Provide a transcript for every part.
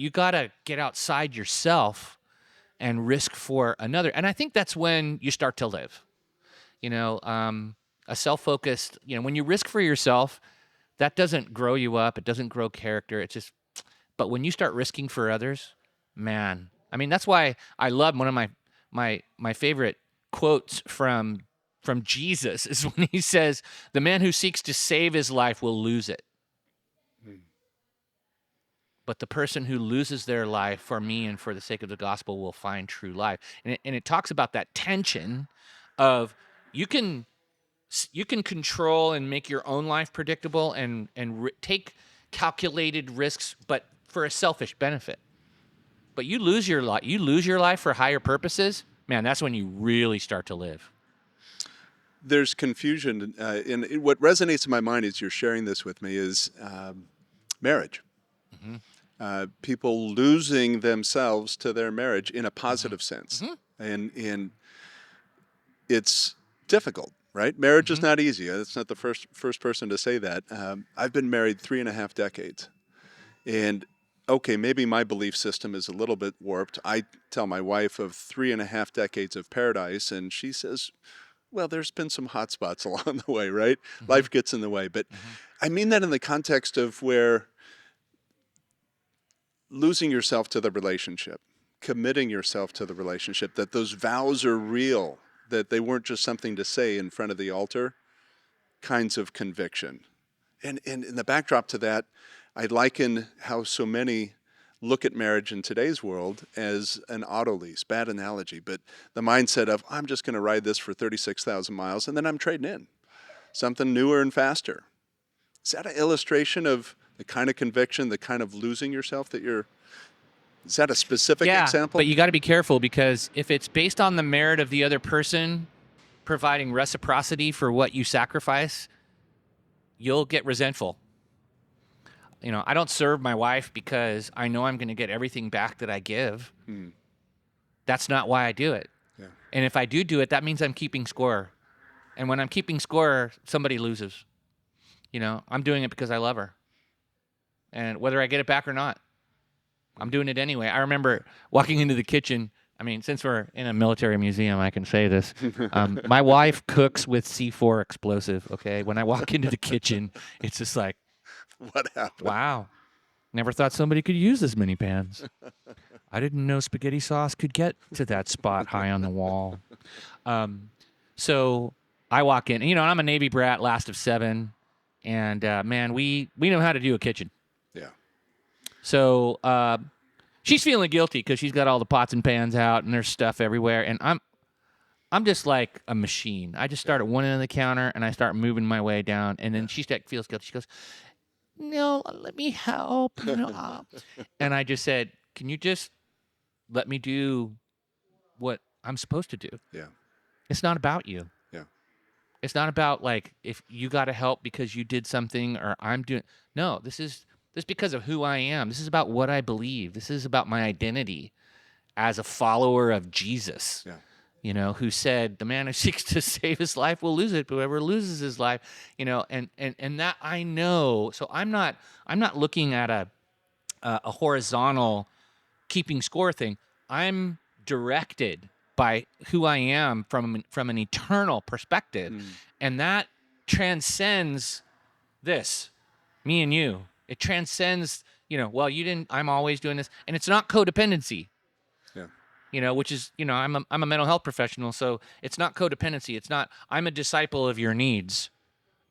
you got to get outside yourself and risk for another. And I think that's when you start to live. A self-focused, when you risk for yourself, that doesn't grow you up. It doesn't grow character. It's just, but when you start risking for others, man, I mean, that's why I love one of my favorite quotes from Jesus is when he says, "The man who seeks to save his life will lose it. But the person who loses their life for me and for the sake of the gospel will find true life." And it talks about that tension of you can control and make your own life predictable and take calculated risks, but for a selfish benefit. But you lose your life for higher purposes, man. That's when you really start to live. There's confusion, and what resonates in my mind as you're sharing this with me is marriage. Mm-hmm. People losing themselves to their marriage in a positive sense, and it's difficult, right? Marriage is not easy. That's not the first person to say that. I've been married 3.5 decades, and okay, maybe my belief system is a little bit warped. I tell my wife of 3.5 decades of paradise, and she says, well, there's been some hot spots along the way, right? Life gets in the way. But I mean that in the context of where losing yourself to the relationship, committing yourself to the relationship, that those vows are real, that they weren't just something to say in front of the altar, kinds of conviction. And in the backdrop to that, I liken how so many look at marriage in today's world as an auto lease. Bad analogy, but the mindset of, I'm just going to ride this for 36,000 miles and then I'm trading in something newer and faster. Is that an illustration of the kind of conviction, the kind of losing yourself that is that a specific example? But you got to be careful, because if it's based on the merit of the other person providing reciprocity for what you sacrifice, you'll get resentful. I don't serve my wife because I know I'm going to get everything back that I give. That's not why I do it. Yeah. And if I do it, that means I'm keeping score. And when I'm keeping score, somebody loses. I'm doing it because I love her. And whether I get it back or not, I'm doing it anyway. I remember walking into the kitchen. I mean, since we're in a military museum, I can say this. My wife cooks with C4 explosive, okay? When I walk into the kitchen, it's just like, what happened? Wow. Never thought somebody could use this many pans. I didn't know spaghetti sauce could get to that spot high on the wall. So I walk in. I'm a Navy brat, last of 7. And, man, we know how to do a kitchen. Yeah. So she's feeling guilty because she's got all the pots and pans out and there's stuff everywhere. And I'm just like a machine. I just start at one end of the counter and I start moving my way down. And then she feels guilty. She goes, no, let me help. And I just said, can you just let me do what I'm supposed to do? Yeah. It's not about you. Yeah. It's not about like if you got to help because you did something or I'm doing. No, this is because of who I am. This is about what I believe. This is about my identity as a follower of Jesus. Yeah. Who said, the man who seeks to save his life will lose it, but whoever loses his life, and that I know. So I'm not looking at a horizontal keeping score thing. I'm directed by who I am from an eternal perspective. And that transcends this, me and you. It transcends, well, you didn't, I'm always doing this. And it's not codependency. Which is, I'm a mental health professional, so it's not codependency. It's not, I'm a disciple of your needs,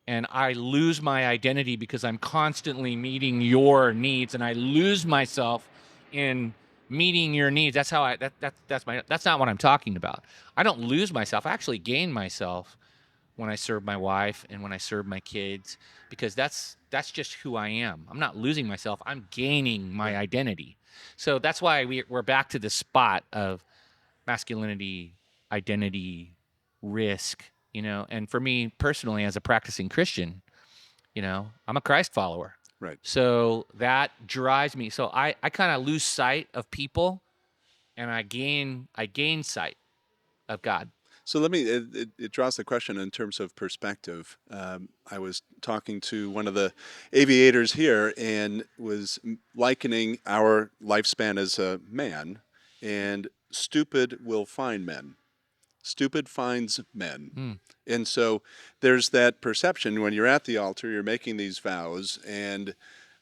and I lose my identity because I'm constantly meeting your needs, and I lose myself in meeting your needs. That's how that's not what I'm talking about. I don't lose myself. I actually gain myself when I serve my wife and when I serve my kids, because that's just who I am. I'm not losing myself. I'm gaining my identity. So that's why we're back to this spot of masculinity, identity, risk, and for me personally, as a practicing Christian, I'm a Christ follower. Right. So that drives me. So I kind of lose sight of people and I gain sight of God. So let me, it draws the question in terms of perspective. I was talking to one of the aviators here and was likening our lifespan as a man, and stupid will find men. Stupid finds men. Hmm. And so there's that perception when you're at the altar, you're making these vows, and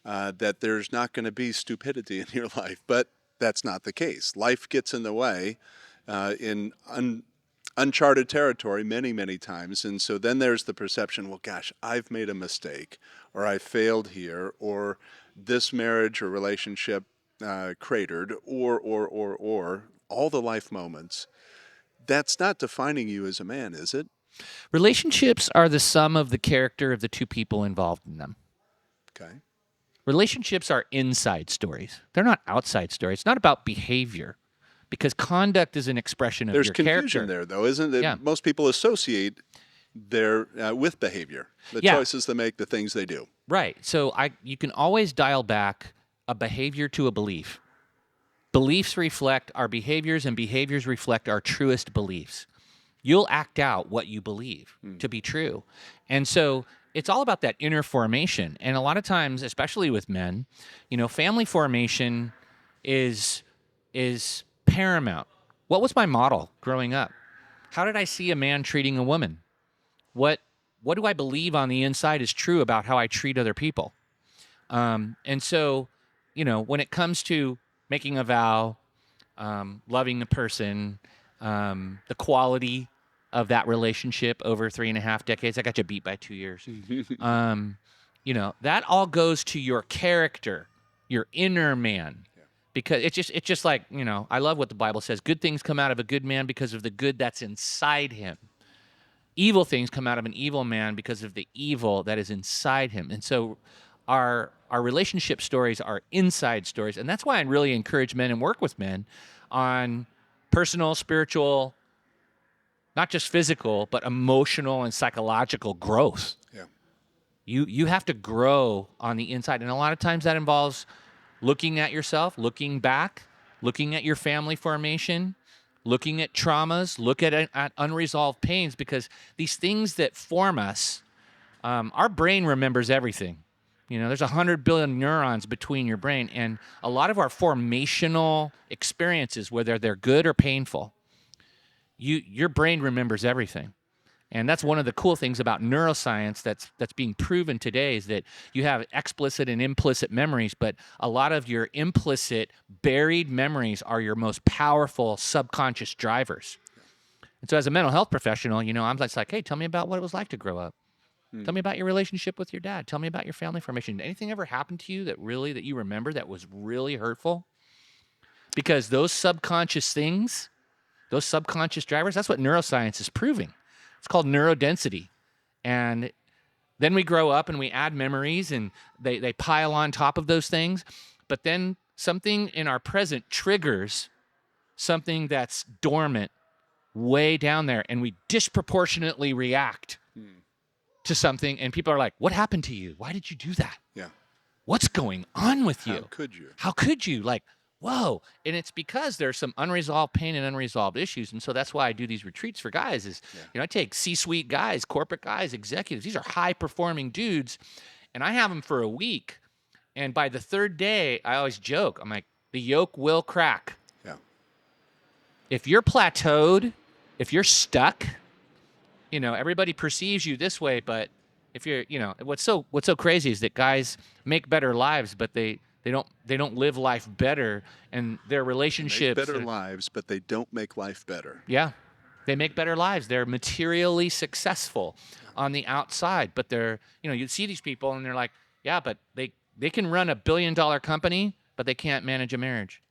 that there's not going to be stupidity in your life. But that's not the case. Life gets in the way in uncharted territory many, many times. And so then there's the perception, well, gosh, I've made a mistake, or I failed here, or this marriage or relationship cratered, or all the life moments. That's not defining you as a man, is it? Relationships are the sum of the character of the two people involved in them. Okay. Relationships are inside stories. They're not outside stories. It's not about behavior because conduct is an expression of There's your confusion character. there, though, isn't it? Yeah. Most people associate their with behavior, the Yeah. choices they make, the things they do. Right. So you can always dial back a behavior to a belief. Beliefs reflect our behaviors and behaviors reflect our truest beliefs. You'll act out what you believe to be true. And so it's all about that inner formation. And a lot of times, especially with men, family formation is paramount. What was my model growing up? How did I see a man treating a woman? What do I believe on the inside is true about how I treat other people? And so, when it comes to making a vow, loving the person, the quality of that relationship over 3.5 decades. I got you beat by 2 years. That all goes to your character, your inner man. Because it's just like, I love what the Bible says. Good things come out of a good man because of the good that's inside him. Evil things come out of an evil man because of the evil that is inside him. And so our relationship stories are inside stories. And that's why I really encourage men and work with men on personal, spiritual, not just physical, but emotional and psychological growth. Yeah. You have to grow on the inside. And a lot of times that involves looking at yourself, looking back, looking at your family formation, looking at traumas, look at unresolved pains, because these things that form us, our brain remembers everything. There's 100 billion neurons between your brain, and a lot of our formational experiences, whether they're good or painful, your brain remembers everything. And that's one of the cool things about neuroscience that's being proven today, is that you have explicit and implicit memories, but a lot of your implicit buried memories are your most powerful subconscious drivers. And so as a mental health professional, I'm just like, hey, tell me about what it was like to grow up. Tell me about your relationship with your dad. Tell me about your family formation. Anything ever happened to you that you remember that was really hurtful? Because those subconscious things, those subconscious drivers, that's what neuroscience is proving. It's called neurodensity. And then we grow up and we add memories and they pile on top of those things. But then something in our present triggers something that's dormant way down there, and we disproportionately react to something. And people are like, what happened to you? Why did you do that? Yeah. What's going on with you? How could you? How could you? Like, whoa. And it's because there's some unresolved pain and unresolved issues. And so that's why I do these retreats for guys is, I take C-suite guys, corporate guys, executives. These are high-performing dudes. And I have them for a week. And by the third day, I always joke. I'm like, the yolk will crack. Yeah. If you're plateaued, if you're stuck, everybody perceives you this way. But if you're, what's so crazy is that guys make better lives, but they don't live life better, and their relationships They make better lives, but they don't make life better. Yeah, they make better lives. They're materially successful on the outside, but they're you see these people and they're like, yeah, but they can run $1 billion company, but they can't manage a marriage.